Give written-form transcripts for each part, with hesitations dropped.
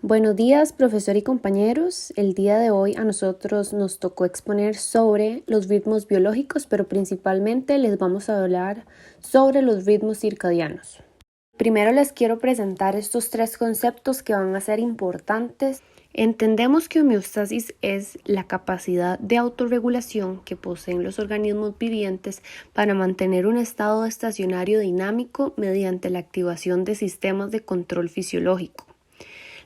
Buenos días, profesor y compañeros. El día de hoy a nosotros nos tocó exponer sobre los ritmos biológicos, pero principalmente les vamos a hablar sobre los ritmos circadianos. Primero les quiero presentar estos tres conceptos que van a ser importantes. Entendemos que homeostasis es la capacidad de autorregulación que poseen los organismos vivientes para mantener un estado estacionario dinámico mediante la activación de sistemas de control fisiológico.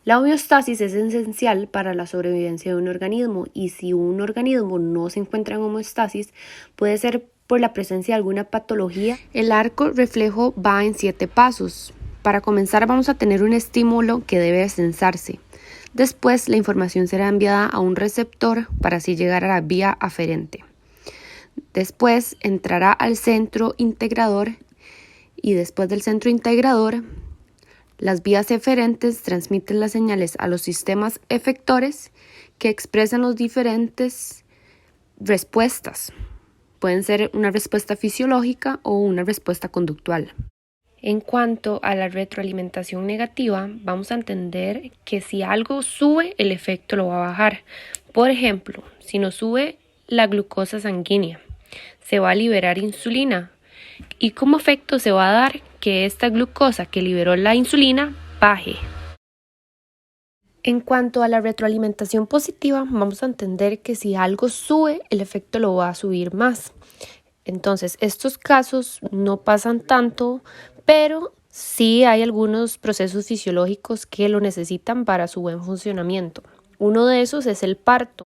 La homeostasis es esencial para la sobrevivencia de un organismo y si un organismo no se encuentra en homeostasis, puede ser por la presencia de alguna patología. El arco reflejo va en 7 pasos. Para comenzar vamos a tener un estímulo que debe sensarse. Después la información será enviada a un receptor para así llegar a la vía aferente. Después entrará al centro integrador y después del centro integrador las vías eferentes transmiten las señales a los sistemas efectores que expresan las diferentes respuestas. Pueden ser una respuesta fisiológica o una respuesta conductual. En cuanto a la retroalimentación negativa, vamos a entender que si algo sube, el efecto lo va a bajar. Por ejemplo, si nos sube la glucosa sanguínea, se va a liberar insulina. Y como efecto se va a dar que esta glucosa que liberó la insulina baje. En cuanto a la retroalimentación positiva, vamos a entender que si algo sube, el efecto lo va a subir más. Entonces, estos casos no pasan tanto, pero sí hay algunos procesos fisiológicos que lo necesitan para su buen funcionamiento. Uno de esos es el parto.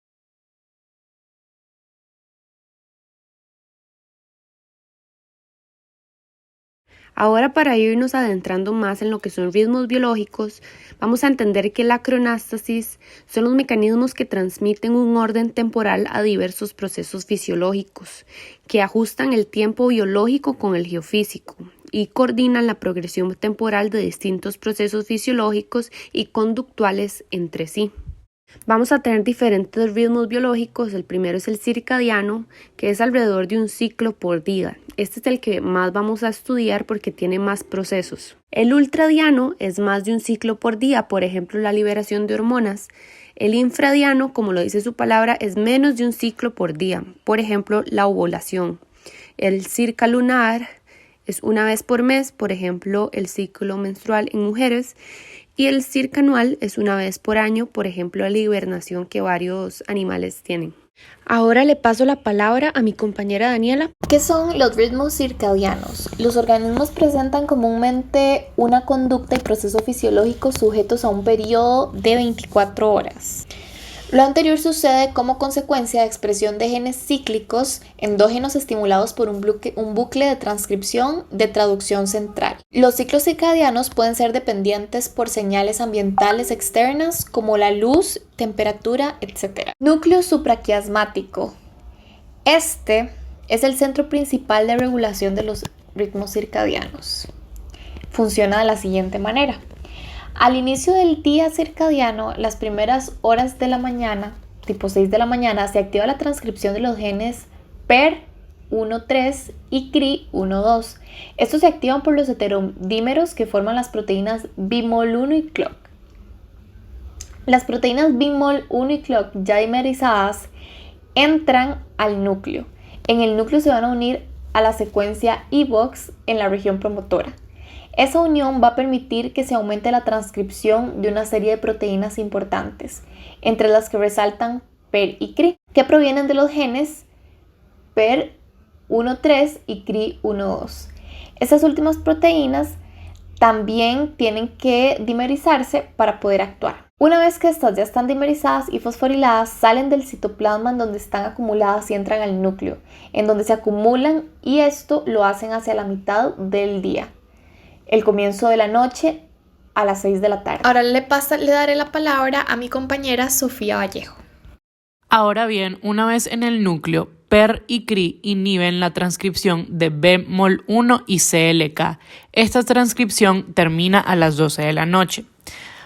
Ahora, para irnos adentrando más en lo que son ritmos biológicos, vamos a entender que la cronástasis son los mecanismos que transmiten un orden temporal a diversos procesos fisiológicos, que ajustan el tiempo biológico con el geofísico y coordinan la progresión temporal de distintos procesos fisiológicos y conductuales entre sí. Vamos a tener diferentes ritmos biológicos. El primero es el circadiano, que es alrededor de un ciclo por día. Este es el que más vamos a estudiar porque tiene más procesos. El ultradiano es más de un ciclo por día, por ejemplo, la liberación de hormonas. El infradiano, como lo dice su palabra, es menos de un ciclo por día, por ejemplo, la ovulación. El circalunar es una vez por mes, por ejemplo, el ciclo menstrual en mujeres. Y el circanual es una vez por año, por ejemplo, la hibernación que varios animales tienen. Ahora le paso la palabra a mi compañera Daniela. ¿Qué son los ritmos circadianos? Los organismos presentan comúnmente una conducta y proceso fisiológico sujetos a un periodo de 24 horas. Lo anterior sucede como consecuencia de expresión de genes cíclicos endógenos estimulados por un bucle de transcripción de traducción central. Los ciclos circadianos pueden ser dependientes por señales ambientales externas como la luz, temperatura, etc. Núcleo supraquiasmático. Este es el centro principal de regulación de los ritmos circadianos. Funciona de la siguiente manera. Al inicio del día circadiano, las primeras horas de la mañana, tipo 6 de la mañana, se activa la transcripción de los genes PER1-3 y CRI1-2. Estos se activan por los heterodímeros que forman las proteínas bimol-1 y clock. Las proteínas bimol-1 y clock ya dimerizadas entran al núcleo. En el núcleo se van a unir a la secuencia iBox en la región promotora. Esa unión va a permitir que se aumente la transcripción de una serie de proteínas importantes, entre las que resaltan PER y CRI, que provienen de los genes PER1-3 y CRI1-2. Estas últimas proteínas también tienen que dimerizarse para poder actuar. Una vez que estas ya están dimerizadas y fosforiladas, salen del citoplasma en donde están acumuladas y entran al núcleo, en donde se acumulan, y esto lo hacen hacia la mitad del día. El comienzo de la noche a las 6 de la tarde. Ahora le daré la palabra a mi compañera Sofía Vallejo. Ahora bien, una vez en el núcleo, PER y CRI inhiben la transcripción de bemol1 y CLK. Esta transcripción termina a las 12 de la noche.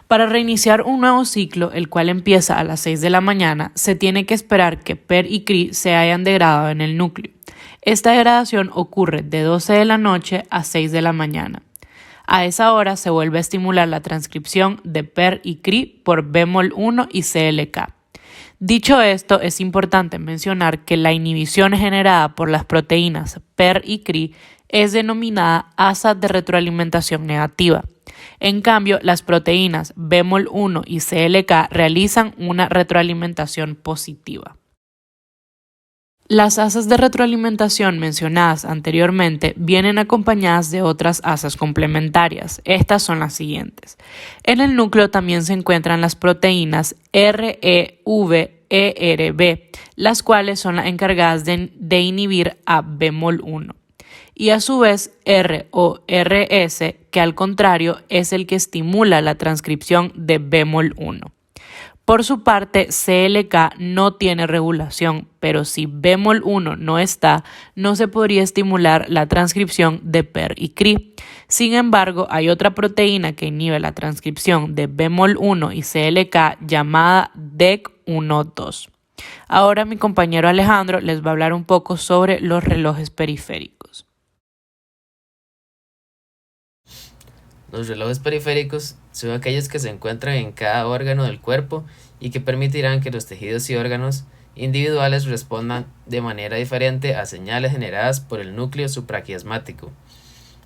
Para reiniciar un nuevo ciclo, el cual empieza a las 6 de la mañana, se tiene que esperar que PER y CRI se hayan degradado en el núcleo. Esta degradación ocurre de 12 de la noche a 6 de la mañana. A esa hora se vuelve a estimular la transcripción de PER y CRI por bemol1 y CLK. Dicho esto, es importante mencionar que la inhibición generada por las proteínas PER y CRI es denominada asa de retroalimentación negativa. En cambio, las proteínas bemol1 y CLK realizan una retroalimentación positiva. Las asas de retroalimentación mencionadas anteriormente vienen acompañadas de otras asas complementarias. Estas son las siguientes. En el núcleo también se encuentran las proteínas REV-ERB, las cuales son las encargadas de inhibir a bemol1. Y a su vez R o RS, que al contrario es el que estimula la transcripción de bemol1. Por su parte, CLK no tiene regulación, pero si bemol1 no está, no se podría estimular la transcripción de PER y CRI. Sin embargo, hay otra proteína que inhibe la transcripción de bemol1 y CLK llamada DEC1-2. Ahora mi compañero Alejandro les va a hablar un poco sobre los relojes periféricos. Los relojes periféricos son aquellos que se encuentran en cada órgano del cuerpo y que permitirán que los tejidos y órganos individuales respondan de manera diferente a señales generadas por el núcleo supraquiasmático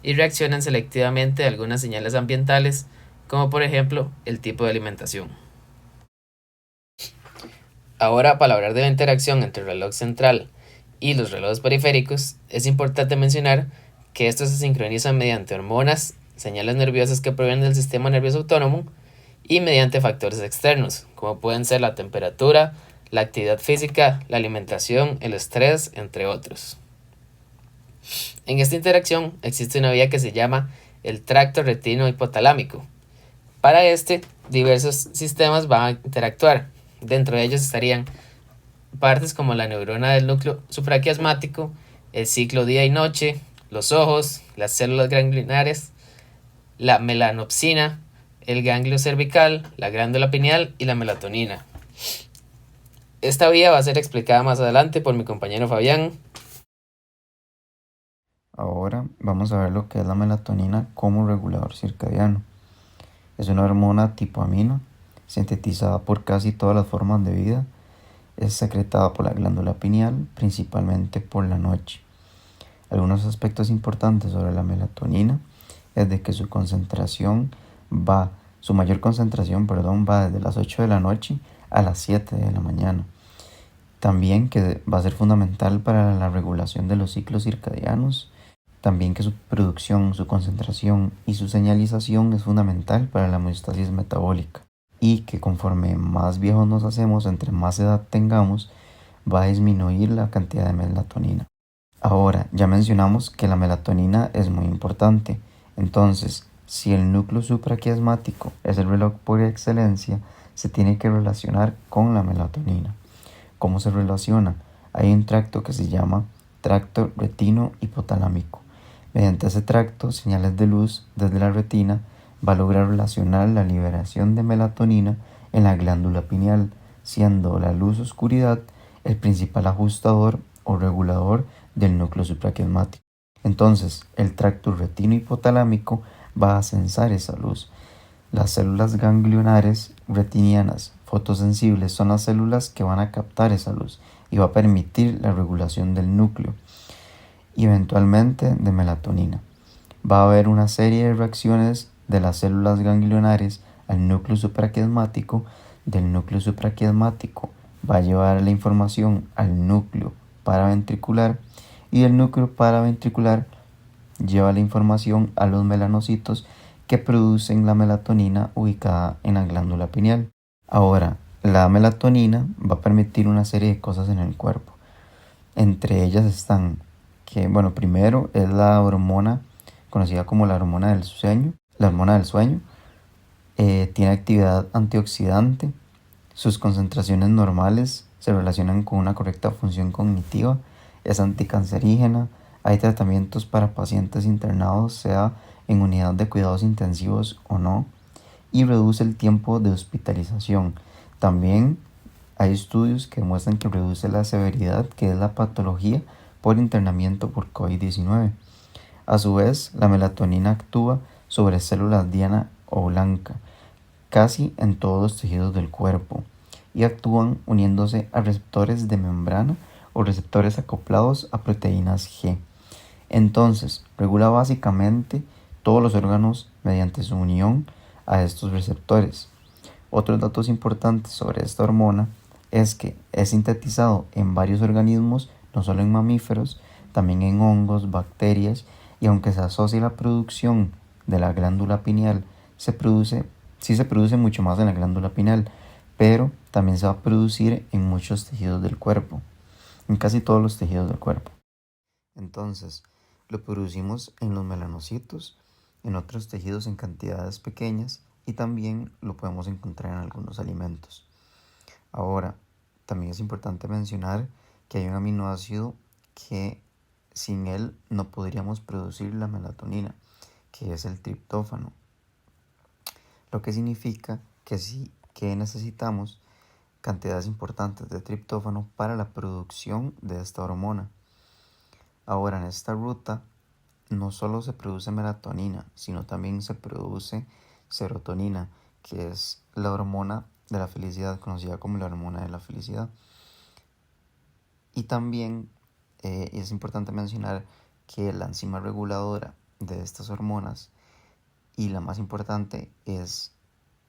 y reaccionan selectivamente a algunas señales ambientales, como por ejemplo el tipo de alimentación. Ahora, para hablar de la interacción entre el reloj central y los relojes periféricos, es importante mencionar que estos se sincronizan mediante hormonas, señales nerviosas que provienen del sistema nervioso autónomo y mediante factores externos, como pueden ser la temperatura, la actividad física, la alimentación, el estrés, entre otros. En esta interacción existe una vía que se llama el tracto retino-hipotalámico. Para este, diversos sistemas van a interactuar. Dentro de ellos estarían partes como la neurona del núcleo supraquiasmático, el ciclo día y noche, los ojos, las células ganglionares, la melanopsina, el ganglio cervical, la glándula pineal y la melatonina. Esta vía va a ser explicada más adelante por mi compañero Fabián. Ahora vamos a ver lo que es la melatonina como regulador circadiano. Es una hormona tipo amino, sintetizada por casi todas las formas de vida. Es secretada por la glándula pineal, principalmente por la noche. Algunos aspectos importantes sobre la melatonina es de que su mayor concentración va desde las 8 de la noche a las 7 de la mañana. También que va a ser fundamental para la regulación de los ciclos circadianos. También que su producción, su concentración y su señalización es fundamental para la homeostasis metabólica. Y que conforme más viejos nos hacemos, entre más edad tengamos, va a disminuir la cantidad de melatonina. Ahora, ya mencionamos que la melatonina es muy importante. Entonces, si el núcleo supraquiasmático es el reloj por excelencia, se tiene que relacionar con la melatonina. ¿Cómo se relaciona? Hay un tracto que se llama tracto retino-hipotalámico. Mediante ese tracto, señales de luz desde la retina va a lograr relacionar la liberación de melatonina en la glándula pineal, siendo la luz-oscuridad el principal ajustador o regulador del núcleo supraquiasmático. Entonces, el tracto retino-hipotalámico va a sensar esa luz. Las células ganglionares retinianas fotosensibles son las células que van a captar esa luz y va a permitir la regulación del núcleo y eventualmente de melatonina. Va a haber una serie de reacciones de las células ganglionares al núcleo supraquiasmático. Del núcleo supraquiasmático va a llevar la información al núcleo paraventricular y el núcleo paraventricular lleva la información a los melanocitos que producen la melatonina ubicada en la glándula pineal. Ahora, la melatonina va a permitir una serie de cosas en el cuerpo. Entre ellas están primero es la hormona conocida como la hormona del sueño. La hormona del sueño tiene actividad antioxidante. Sus concentraciones normales se relacionan con una correcta función cognitiva. Es anticancerígena. Hay tratamientos para pacientes internados, sea en unidad de cuidados intensivos o no, y reduce el tiempo de hospitalización. También hay estudios que demuestran que reduce la severidad, que es la patología por internamiento por COVID-19. A su vez, la melatonina actúa sobre células diana o blanca, casi en todos los tejidos del cuerpo, y actúan uniéndose a receptores de membrana o receptores acoplados a proteínas G. Entonces, regula básicamente todos los órganos mediante su unión a estos receptores. Otros datos importantes sobre esta hormona es que es sintetizado en varios organismos, no solo en mamíferos, también en hongos, bacterias, y aunque se asocia la producción de la glándula pineal, sí se produce mucho más en la glándula pineal, pero también se va a producir en muchos tejidos del cuerpo, en casi todos los tejidos del cuerpo. Entonces, lo producimos en los melanocitos, en otros tejidos en cantidades pequeñas, y también lo podemos encontrar en algunos alimentos. Ahora, también es importante mencionar que hay un aminoácido que sin él no podríamos producir la melatonina, que es el triptófano. Lo que significa que necesitamos cantidades importantes de triptófano para la producción de esta hormona. Ahora, en esta ruta no solo se produce melatonina, sino también se produce serotonina, que es la hormona de la felicidad, conocida como la hormona de la felicidad. Y también es importante mencionar que la enzima reguladora de estas hormonas, y la más importante, es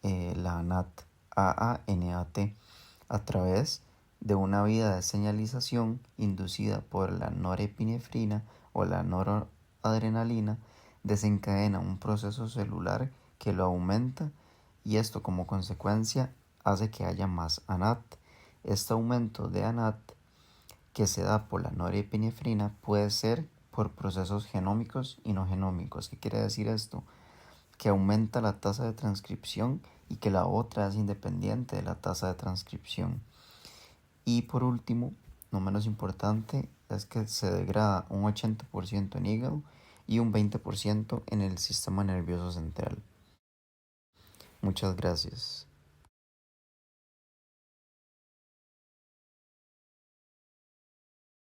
la ANAT, AANAT, a través de una vía de señalización inducida por la norepinefrina o la noradrenalina, desencadena un proceso celular que lo aumenta, y esto como consecuencia hace que haya más ANAT. Este aumento de ANAT que se da por la norepinefrina puede ser por procesos genómicos y no genómicos. ¿Qué quiere decir esto? Que aumenta la tasa de transcripción y que la otra es independiente de la tasa de transcripción. Y por último, no menos importante, es que se degrada un 80% en hígado y un 20% en el sistema nervioso central. Muchas gracias.